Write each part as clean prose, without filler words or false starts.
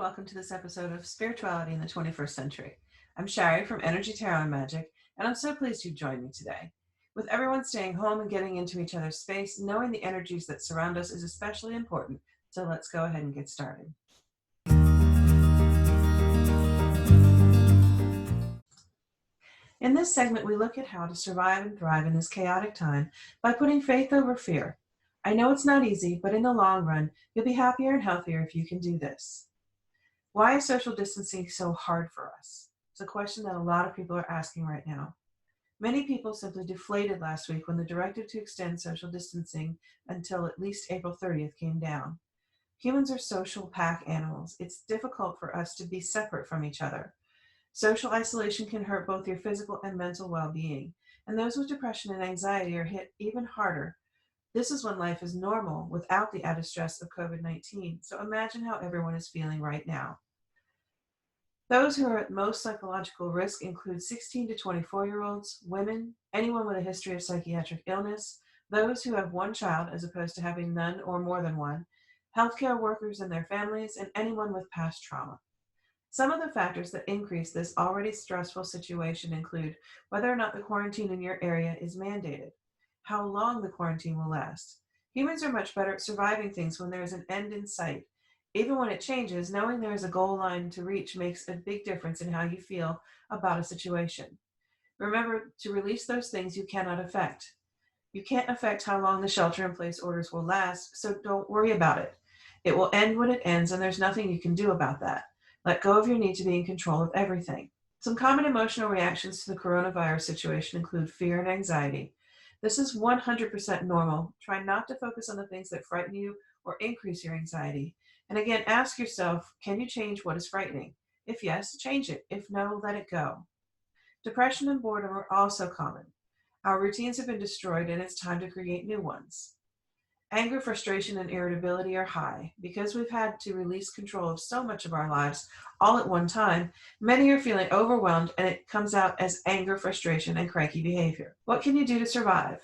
welcome to this episode of Spirituality in the 21st Century. I'm Shari from Energy Tarot and Magic, and I'm so pleased you joined me today. With everyone staying home and getting into each other's space, knowing the energies that surround us is especially important, so let's go ahead and get started. In this segment, we look at how to survive and thrive in this chaotic time by putting faith over fear. I know it's not easy, but in the long run, you'll be happier and healthier if you can do this. Why is social distancing so hard for us? It's a question that a lot of people are asking right now. Many people simply deflated last week when the directive to extend social distancing until at least April 30th came down. Humans are social pack animals. It's difficult for us to be separate from each other. Social isolation can hurt both your physical and mental well-being, and those with depression and anxiety are hit even harder. This is when life is normal without the added stress of COVID-19, so imagine how everyone is feeling right now. Those who are at most psychological risk include 16 to 24-year-olds, women, anyone with a history of psychiatric illness, those who have one child as opposed to having none or more than one, healthcare workers and their families, and anyone with past trauma. Some of the factors that increase this already stressful situation include whether or not the quarantine in your area is mandated, how long the quarantine will last. Humans are much better at surviving things when there is an end in sight. Even when it changes, knowing there is a goal line to reach makes a big difference in how you feel about a situation. Remember to release those things you cannot affect. You can't affect how long the shelter-in-place orders will last, so don't worry about it. It will end when it ends, and there's nothing you can do about that. Let go of your need to be in control of everything. Some common emotional reactions to the coronavirus situation include fear and anxiety. This is 100% normal. Try not to focus on the things that frighten you or increase your anxiety. And again, ask yourself, can you change what is frightening? If yes, change it. If no, let it go. Depression and boredom are also common. Our routines have been destroyed and it's time to create new ones. Anger, frustration, and irritability are high. Because we've had to release control of so much of our lives all at one time, many are feeling overwhelmed and it comes out as anger, frustration, and cranky behavior. What can you do to survive?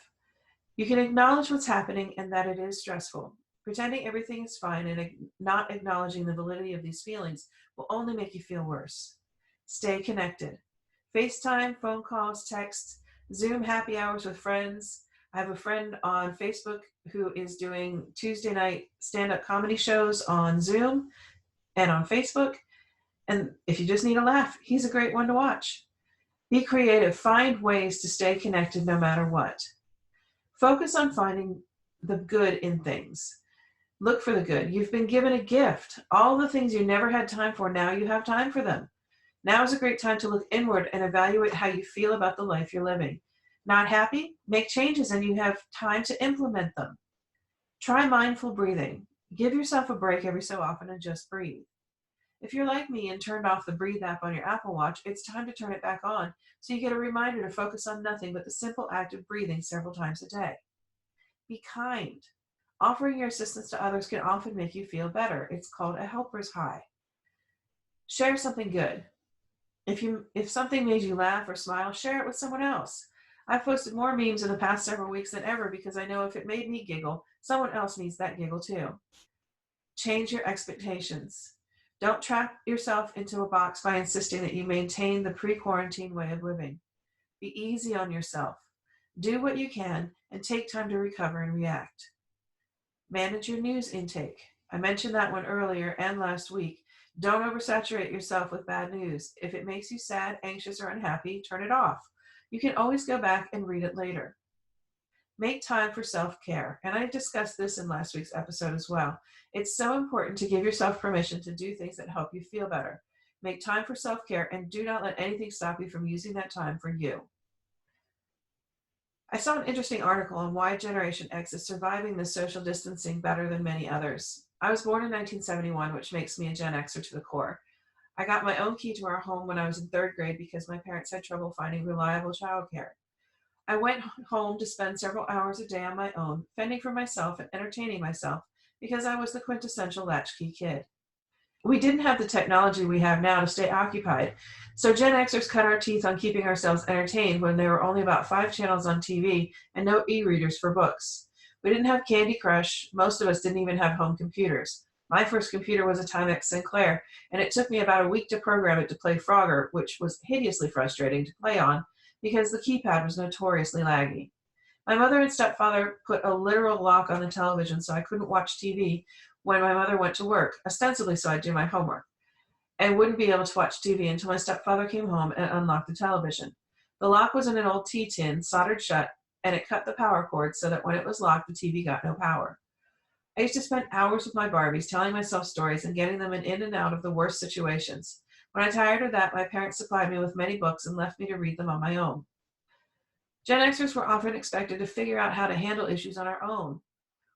You can acknowledge what's happening and that it is stressful. Pretending everything is fine and not acknowledging the validity of these feelings will only make you feel worse. Stay connected. FaceTime, phone calls, texts, Zoom happy hours with friends. I have a friend on Facebook who is doing Tuesday night stand-up comedy shows on Zoom and on Facebook. And if you just need a laugh, he's a great one to watch. Be creative. Find ways to stay connected no matter what. Focus on finding the good in things. Look for the good. You've been given a gift. All the things you never had time for, now you have time for them. Now is a great time to look inward and evaluate how you feel about the life you're living. Not happy? Make changes and you have time to implement them. Try mindful breathing. Give yourself a break every so often and just breathe. If you're like me and turned off the Breathe app on your Apple Watch, it's time to turn it back on so you get a reminder to focus on nothing but the simple act of breathing several times a day. Be kind. Offering your assistance to others can often make you feel better. It's called a helper's high. Share something good. If something made you laugh or smile, share it with someone else. I've posted more memes in the past several weeks than ever because I know if it made me giggle, someone else needs that giggle too. Change your expectations. Don't trap yourself into a box by insisting that you maintain the pre-quarantine way of living. Be easy on yourself. Do what you can and take time to recover and react. Manage your news intake. I mentioned that one earlier and last week. Don't oversaturate yourself with bad news. If it makes you sad, anxious, or unhappy, turn it off. You can always go back and read it later. Make time for self-care. And I discussed this in last week's episode as well. It's so important to give yourself permission to do things that help you feel better. Make time for self-care and do not let anything stop you from using that time for you. I saw an interesting article on why Generation X is surviving the social distancing better than many others. I was born in 1971, which makes me a Gen Xer to the core. I got my own key to our home when I was in 3rd grade because my parents had trouble finding reliable childcare. I went home to spend several hours a day on my own, fending for myself and entertaining myself because I was the quintessential latchkey kid. We didn't have the technology we have now to stay occupied, so Gen Xers cut our teeth on keeping ourselves entertained when there were only about 5 channels on TV and no e-readers for books. We didn't have Candy Crush. Most of us didn't even have home computers. My first computer was a Timex Sinclair, and it took me about a week to program it to play Frogger, which was hideously frustrating to play on because the keypad was notoriously laggy. My mother and stepfather put a literal lock on the television so I couldn't watch TV when my mother went to work, ostensibly so I'd do my homework, and wouldn't be able to watch TV until my stepfather came home and unlocked the television. The lock was in an old tea tin, soldered shut, and it cut the power cord so that when it was locked, the TV got no power. I used to spend hours with my Barbies telling myself stories and getting them in and out of the worst situations. When I tired of that, my parents supplied me with many books and left me to read them on my own. Gen Xers were often expected to figure out how to handle issues on our own.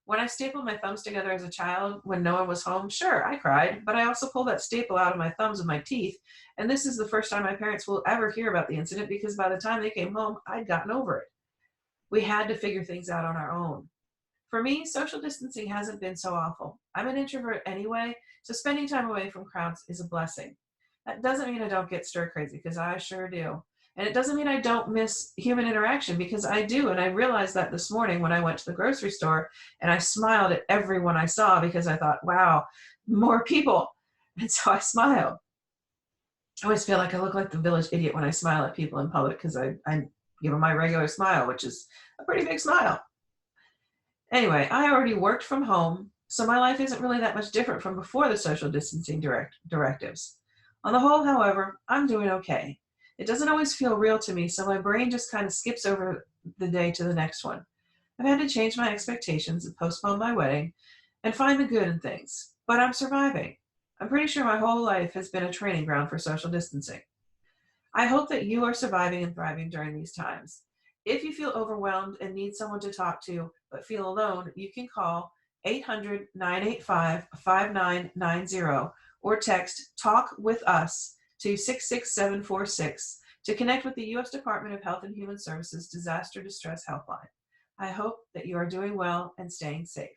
When I stapled my thumbs together as a child when no one was home, sure, I cried, but I also pulled that staple out of my thumbs with my teeth, and this is the first time my parents will ever hear about the incident because by the time they came home, I'd gotten over it. We had to figure things out on our own. For me, social distancing hasn't been so awful. I'm an introvert anyway, so spending time away from crowds is a blessing. That doesn't mean I don't get stir crazy, because I sure do. And it doesn't mean I don't miss human interaction, because I do. And I realized that this morning when I went to the grocery store and I smiled at everyone I saw because I thought, wow, more people. And so I smiled. I always feel like I look like the village idiot when I smile at people in public because I give them my regular smile, which is a pretty big smile. Anyway, I already worked from home, so my life isn't really that much different from before the social distancing directives. On the whole, however, I'm doing okay. It doesn't always feel real to me, so my brain just kind of skips over the day to the next one. I've had to change my expectations and postpone my wedding and find the good in things, but I'm surviving. I'm pretty sure my whole life has been a training ground for social distancing. I hope that you are surviving and thriving during these times. If you feel overwhelmed and need someone to talk to but feel alone, you can call 800-985-5990 or text "Talk with Us" to 66746 to connect with the U.S. Department of Health and Human Services Disaster Distress Helpline. I hope that you are doing well and staying safe.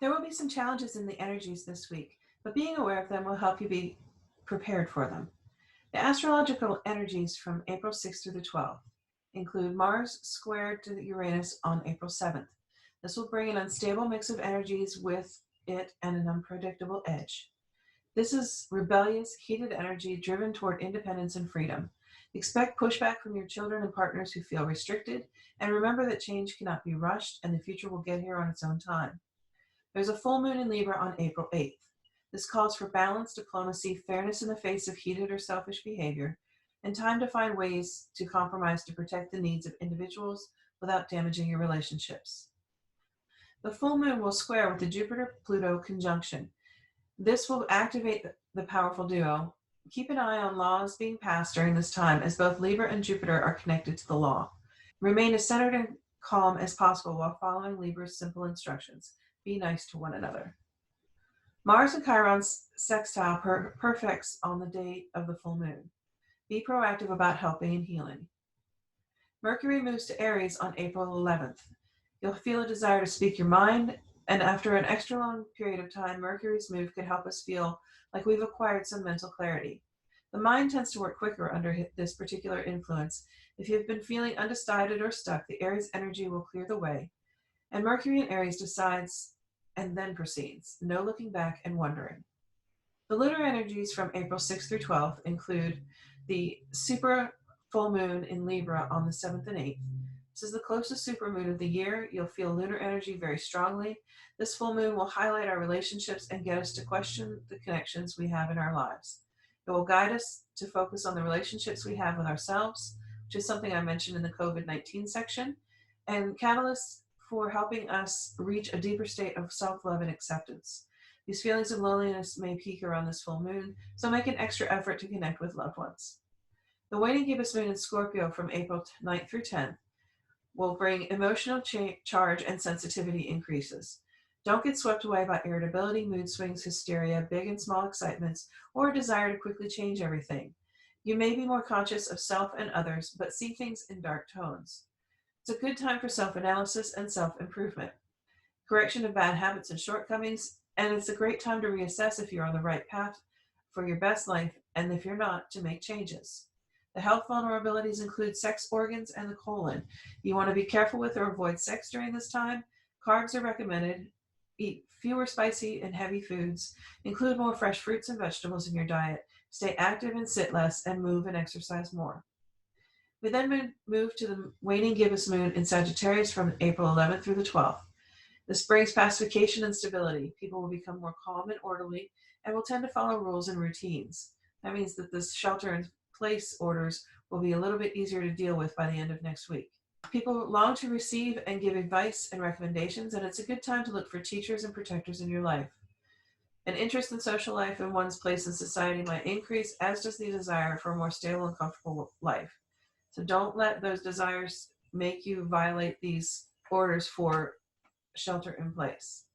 There will be some challenges in the energies this week, but being aware of them will help you be prepared for them. The astrological energies from April 6th through the 12th include Mars squared to Uranus on April 7th. This will bring an unstable mix of energies with it and an unpredictable edge. This is rebellious, heated energy driven toward independence and freedom. Expect pushback from your children and partners who feel restricted, and remember that change cannot be rushed and the future will get here on its own time. There's a full moon in Libra on April 8th. This calls for balance, diplomacy, fairness in the face of heated or selfish behavior, and time to find ways to compromise to protect the needs of individuals without damaging your relationships. The full moon will square with the Jupiter-Pluto conjunction. This will activate the powerful duo. Keep an eye on laws being passed during this time, as both Libra and Jupiter are connected to the law. Remain as centered and calm as possible while following Libra's simple instructions. Be nice to one another. Mars and Chiron's sextile perfects on the date of the full moon. Be proactive about helping and healing. Mercury moves to Aries on April 11th. You'll feel a desire to speak your mind, and after an extra long period of time, Mercury's move could help us feel like we've acquired some mental clarity. The mind tends to work quicker under this particular influence. If you've been feeling undecided or stuck, the Aries energy will clear the way. And Mercury in Aries decides and then proceeds, no looking back and wondering. The lunar energies from April 6th through 12th include the super full moon in Libra on the 7th and 8th. This is the closest supermoon of the year. You'll feel lunar energy very strongly. This full moon will highlight our relationships and get us to question the connections we have in our lives. It will guide us to focus on the relationships we have with ourselves, which is something I mentioned in the COVID-19 section, and catalysts for helping us reach a deeper state of self-love and acceptance. These feelings of loneliness may peak around this full moon, so make an extra effort to connect with loved ones. The waning gibbous moon in Scorpio from April 9th through 10th will bring emotional charge and sensitivity increases. Don't get swept away by irritability, mood swings, hysteria, big and small excitements, or a desire to quickly change everything. You may be more conscious of self and others, but see things in dark tones. It's a good time for self-analysis and self-improvement, correction of bad habits and shortcomings, and it's a great time to reassess if you're on the right path for your best life, and if you're not, to make changes. The health vulnerabilities include sex organs and the colon. You want to be careful with or avoid sex during this time. Carbs are recommended. Eat fewer spicy and heavy foods. Include more fresh fruits and vegetables in your diet. Stay active and sit less, and move and exercise more. We then move to the waning gibbous moon in Sagittarius from April 11th through the 12th. This brings pacification and stability. People will become more calm and orderly and will tend to follow rules and routines. That means that this shelter in place orders will be a little bit easier to deal with by the end of next week. People long to receive and give advice and recommendations, and it's a good time to look for teachers and protectors in your life. An interest in social life and one's place in society might increase, as does the desire for a more stable and comfortable life. So don't let those desires make you violate these orders for shelter in place.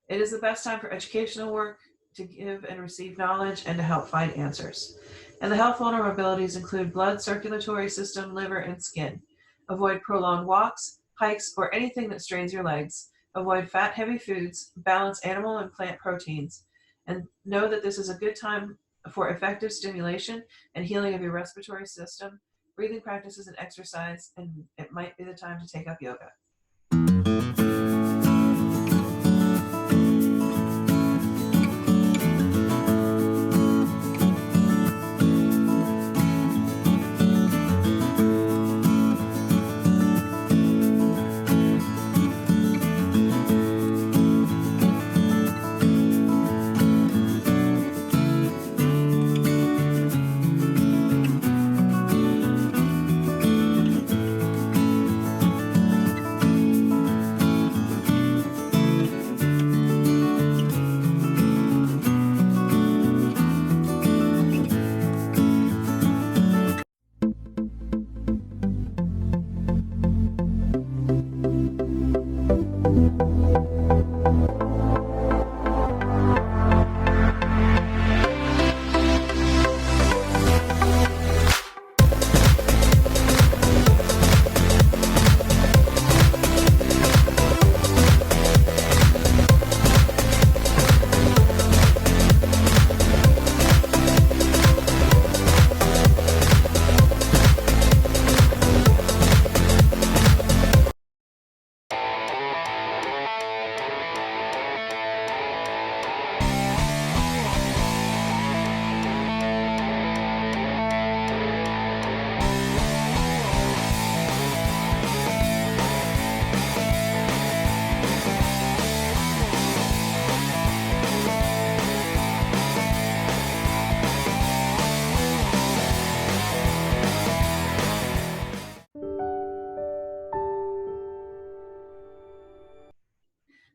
It is the best time for educational work, to give and receive knowledge, and to help find answers. And the health vulnerabilities include blood, circulatory system, liver, and skin. Avoid prolonged walks, hikes, or anything that strains your legs. Avoid fat, heavy foods. Balance animal and plant proteins. And know that this is a good time for effective stimulation and healing of your respiratory system, breathing practices, and exercise, and it might be the time to take up yoga.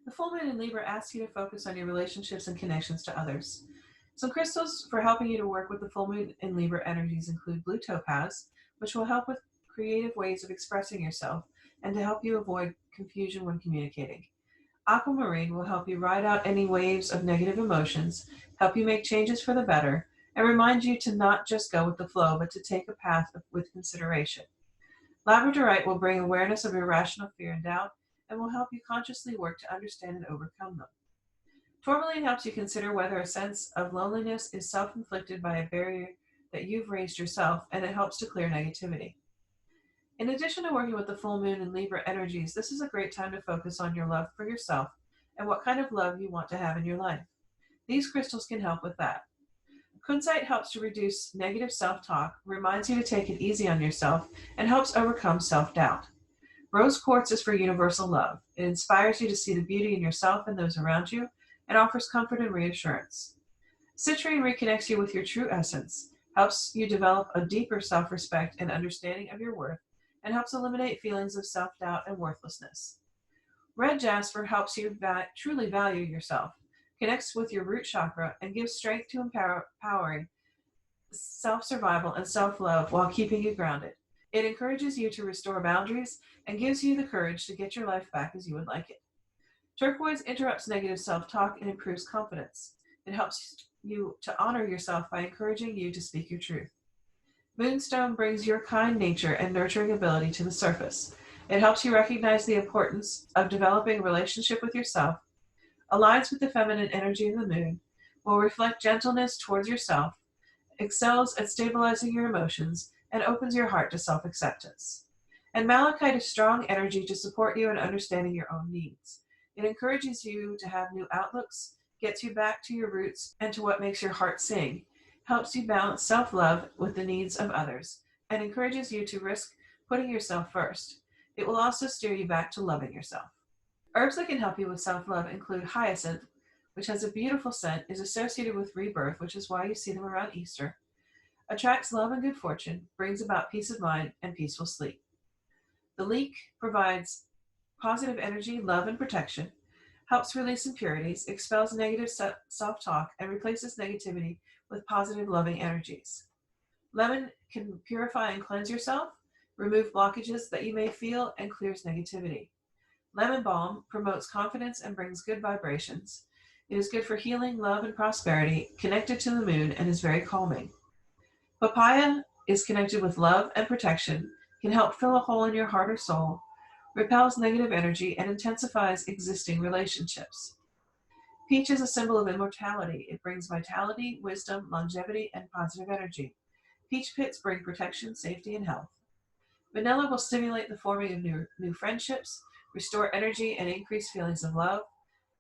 The full moon in Libra asks you to focus on your relationships and connections to others. Some crystals for helping you to work with the full moon in Libra energies include blue topaz, which will help with creative ways of expressing yourself and to help you avoid confusion when communicating. Aquamarine will help you ride out any waves of negative emotions, help you make changes for the better, and remind you to not just go with the flow, but to take a path with consideration. Labradorite will bring awareness of irrational fear and doubt, and will help you consciously work to understand and overcome them. Tourmaline helps you consider whether a sense of loneliness is self-inflicted by a barrier that you've raised yourself, and it helps to clear negativity. In addition to working with the full moon and Libra energies, this is a great time to focus on your love for yourself and what kind of love you want to have in your life. These crystals can help with that. Kunzite helps to reduce negative self-talk, reminds you to take it easy on yourself, and helps overcome self-doubt. Rose Quartz is for universal love. It inspires you to see the beauty in yourself and those around you, and offers comfort and reassurance. Citrine reconnects you with your true essence, helps you develop a deeper self-respect and understanding of your worth, and helps eliminate feelings of self-doubt and worthlessness. Red jasper helps you truly value yourself, connects with your root chakra, and gives strength to empowering self-survival and self-love while keeping you grounded. It encourages you to restore boundaries and gives you the courage to get your life back as you would like it. Turquoise interrupts negative self-talk and improves confidence. It helps you to honor yourself by encouraging you to speak your truth. Moonstone brings your kind nature and nurturing ability to the surface. It helps you recognize the importance of developing a relationship with yourself, aligns with the feminine energy of the moon, will reflect gentleness towards yourself, excels at stabilizing your emotions, and opens your heart to self-acceptance. And malachite is strong energy to support you in understanding your own needs. It encourages you to have new outlooks, gets you back to your roots and to what makes your heart sing, helps you balance self-love with the needs of others, and encourages you to risk putting yourself first. It will also steer you back to loving yourself. Herbs that can help you with self-love include hyacinth, which has a beautiful scent, is associated with rebirth, which is why you see them around Easter, attracts love and good fortune, brings about peace of mind and peaceful sleep. The leek provides positive energy, love, and protection, helps release impurities, expels negative self-talk, and replaces negativity with positive, loving energies. Lemon can purify and cleanse yourself, remove blockages that you may feel, and clears negativity. Lemon balm promotes confidence and brings good vibrations. It is good for healing, love, and prosperity, connected to the moon, and is very calming. Papaya is connected with love and protection, can help fill a hole in your heart or soul, repels negative energy, and intensifies existing relationships. Peach is a symbol of immortality. It brings vitality, wisdom, longevity, and positive energy. Peach pits bring protection, safety, and health. Vanilla will stimulate the forming of new friendships, restore energy, and increase feelings of love.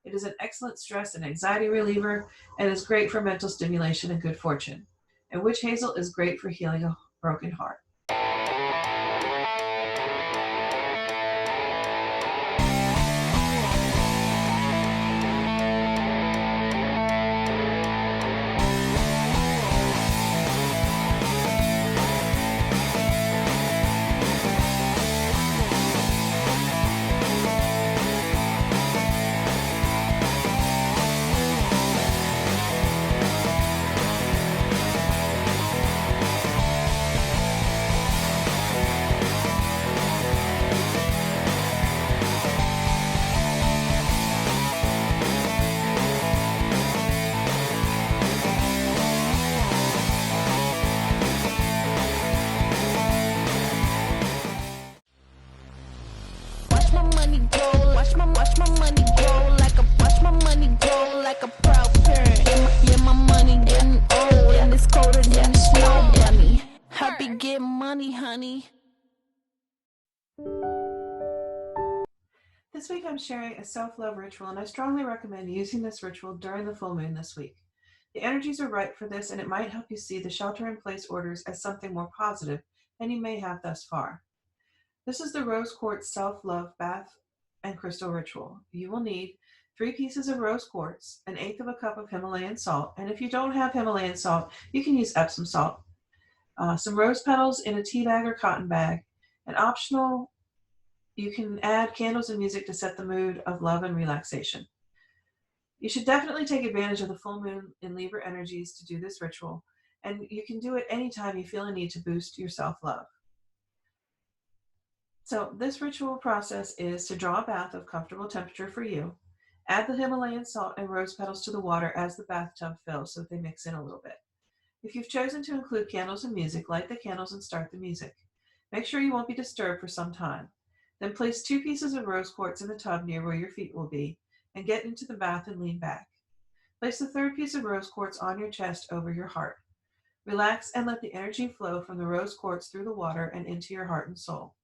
It is an excellent stress and anxiety reliever and is great for mental stimulation and good fortune. And witch hazel is great for healing a broken heart. This week I'm sharing a self-love ritual, and I strongly recommend using this ritual during the full moon this week. The energies are right for this, and it might help you see the shelter-in-place orders as something more positive than you may have thus far. This is the Rose Quartz Self-Love Bath and Crystal Ritual. You will need 3 pieces of rose quartz, 1/8 of a cup of Himalayan salt, and if you don't have Himalayan salt, you can use Epsom salt, some rose petals in a tea bag or cotton bag, and optional, you can add candles and music to set the mood of love and relaxation. You should definitely take advantage of the full moon in Libra energies to do this ritual, and you can do it anytime you feel a need to boost your self-love. So this ritual process is to draw a bath of comfortable temperature for you. Add the Himalayan salt and rose petals to the water as the bathtub fills so that they mix in a little bit. If you've chosen to include candles and music, light the candles and start the music. Make sure you won't be disturbed for some time. Then place 2 pieces of rose quartz in the tub near where your feet will be, and get into the bath and lean back. Place the 3rd piece of rose quartz on your chest over your heart. Relax and let the energy flow from the rose quartz through the water and into your heart and soul.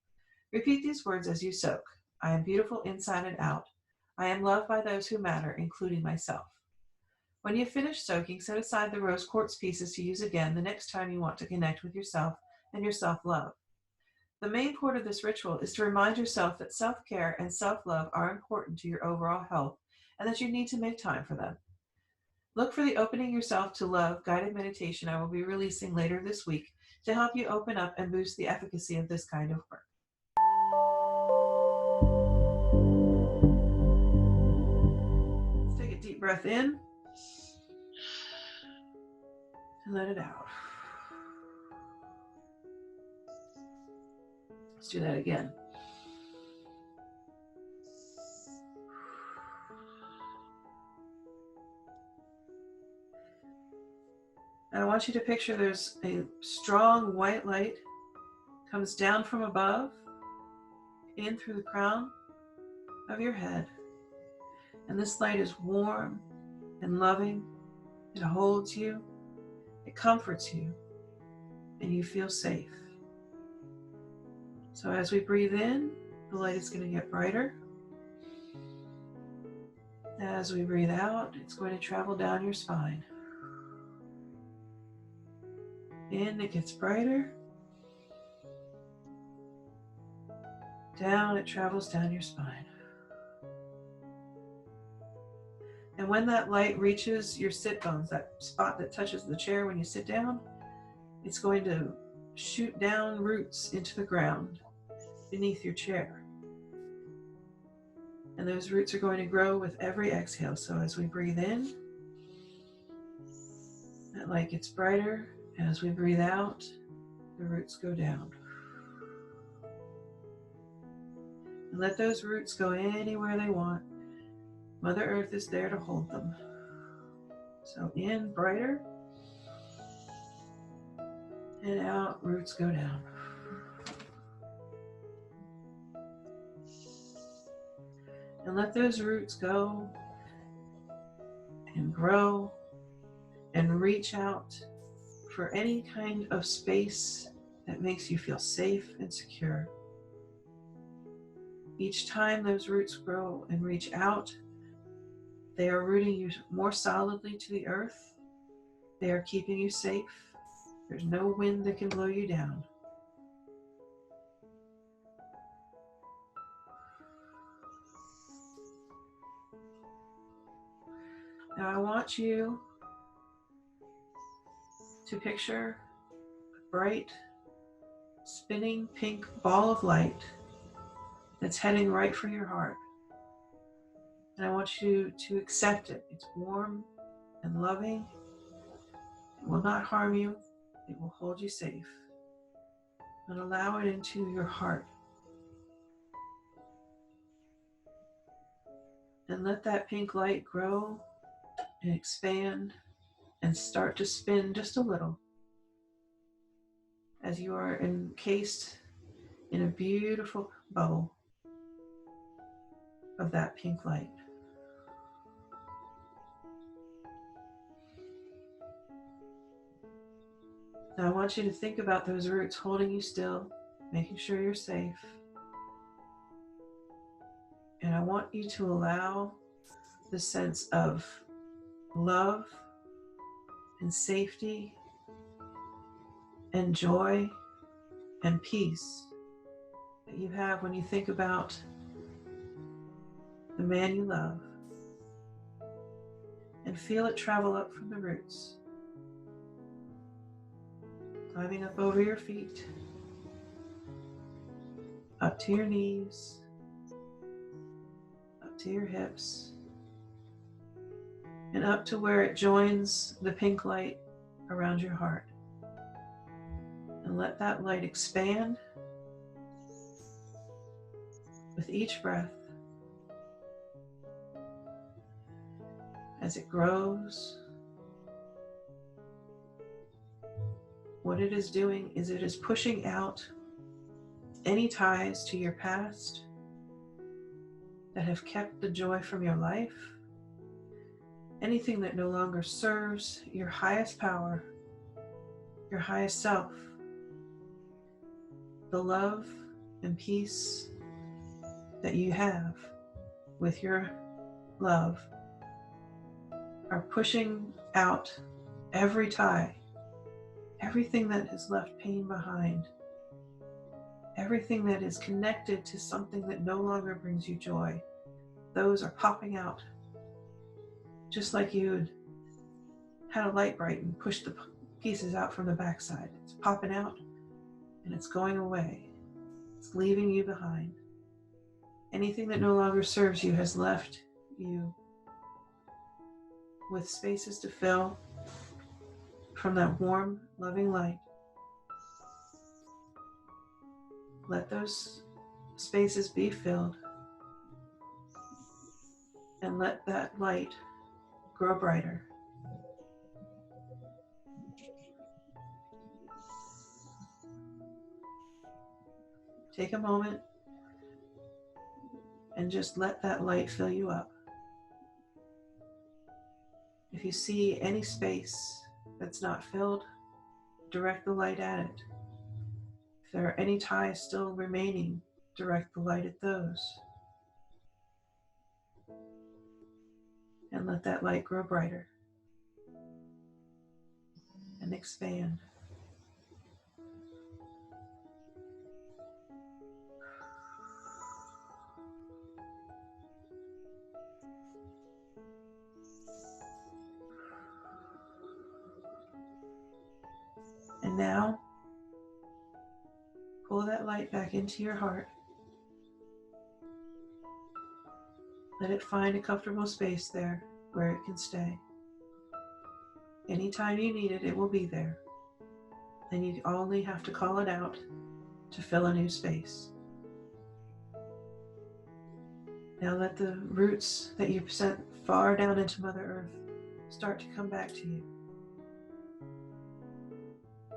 Repeat these words as you soak. I am beautiful inside and out. I am loved by those who matter, including myself. When you've finished soaking, set aside the rose quartz pieces to use again the next time you want to connect with yourself and your self-love. The main point of this ritual is to remind yourself that self-care and self-love are important to your overall health and that you need to make time for them. Look for the Opening Yourself to Love guided meditation I will be releasing later this week to help you open up and boost the efficacy of this kind of work. Let's take a deep breath in and let it out. Let's do that again. And I want you to picture there's a strong white light comes down from above, in through the crown of your head. And this light is warm and loving. It holds you. It comforts you and you feel safe. So as we breathe in, the light is going to get brighter. As we breathe out, it's going to travel down your spine. In, it gets brighter. Down, it travels down your spine. And when that light reaches your sit bones, that spot that touches the chair when you sit down, it's going to shoot down roots into the ground beneath your chair. And those roots are going to grow with every exhale. So as we breathe in, that light gets brighter. As we breathe out, the roots go down. And let those roots go anywhere they want. Mother Earth is there to hold them. So in, brighter. And out, roots go down. And let those roots go and grow and reach out for any kind of space that makes you feel safe and secure. Each time those roots grow and reach out, they are rooting you more solidly to the earth. They are keeping you safe. There's no wind that can blow you down. Now I want you to picture a bright, spinning pink ball of light that's heading right for your heart. And I want you to accept it. It's warm and loving. It will not harm you. It will hold you safe. And allow it into your heart. And let that pink light grow and expand and start to spin just a little as you are encased in a beautiful bubble of that pink light. Now I want you to think about those roots holding you still, making sure you're safe. And I want you to allow the sense of love and safety and joy and peace that you have when you think about the man you love, and feel it travel up from the roots, climbing up over your feet, up to your knees, up to your hips, and up to where it joins the pink light around your heart. And let that light expand with each breath. As it grows, what it is doing is it is pushing out any ties to your past that have kept the joy from your life, anything that no longer serves your highest power, your highest self. The love and peace that you have with your love are pushing out every tie, everything that has left pain behind, everything that is connected to something that no longer brings you joy. Those are popping out, just like you had a light bright and pushed the pieces out from the backside. It's popping out and it's going away. It's leaving you behind. Anything that no longer serves you has left you with spaces to fill from that warm, loving light. Let those spaces be filled and let that light grow brighter. Take a moment and just let that light fill you up. If you see any space that's not filled, direct the light at it. If there are any ties still remaining, direct the light at those. And let that light grow brighter and expand. And now, pull that light back into your heart. Let it find a comfortable space there where it can stay. Anytime you need it, it will be there. And you only have to call it out to fill a new space. Now let the roots that you've sent far down into Mother Earth start to come back to you.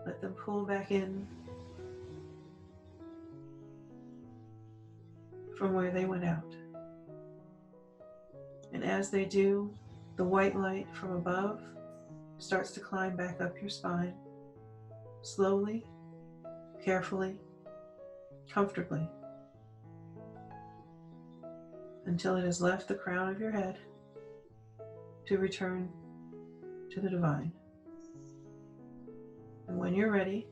Let them pull back in from where they went out. And as they do, the white light from above starts to climb back up your spine, slowly, carefully, comfortably, until it has left the crown of your head to return to the divine. And when you're ready,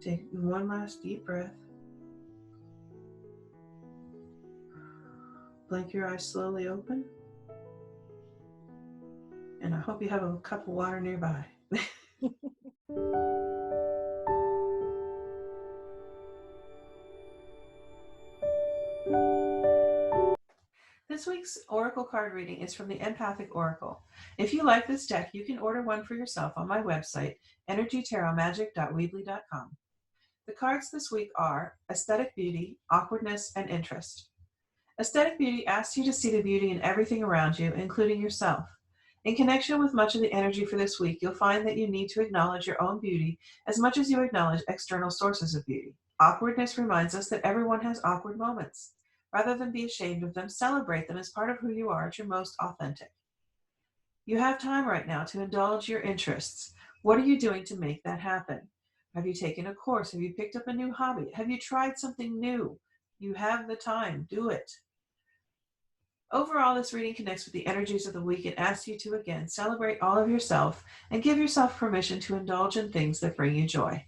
take one last deep breath. Blink your eyes slowly open. And I hope you have a cup of water nearby. This week's Oracle card reading is from the Empathic Oracle. If you like this deck, you can order one for yourself on my website, energytarotmagic.weebly.com. The cards this week are Aesthetic Beauty, Awkwardness, and Interest. Aesthetic Beauty asks you to see the beauty in everything around you, including yourself. In connection with much of the energy for this week, you'll find that you need to acknowledge your own beauty as much as you acknowledge external sources of beauty. Awkwardness reminds us that everyone has awkward moments. Rather than be ashamed of them, celebrate them as part of who you are at your most authentic. You have time right now to indulge your interests. What are you doing to make that happen? Have you taken a course? Have you picked up a new hobby? Have you tried something new? You have the time. Do it. Overall, this reading connects with the energies of the week and asks you to, again, celebrate all of yourself and give yourself permission to indulge in things that bring you joy.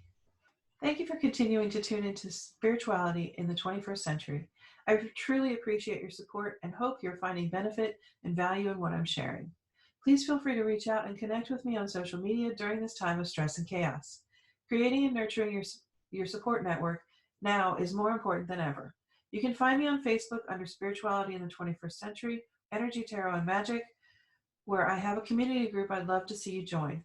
Thank you for continuing to tune into spirituality in the 21st century. I truly appreciate your support and hope you're finding benefit and value in what I'm sharing. Please feel free to reach out and connect with me on social media during this time of stress and chaos. Creating and nurturing your support network now is more important than ever. You can find me on Facebook under Spirituality in the 21st Century, Energy, Tarot, and Magic, where I have a community group I'd love to see you join.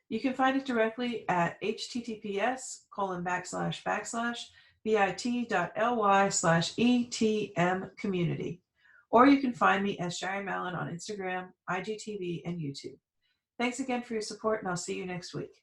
You can find it directly at https://bit.ly/etm community. Or you can find me as Shari Malin on Instagram, IGTV, and YouTube. Thanks again for your support, and I'll see you next week.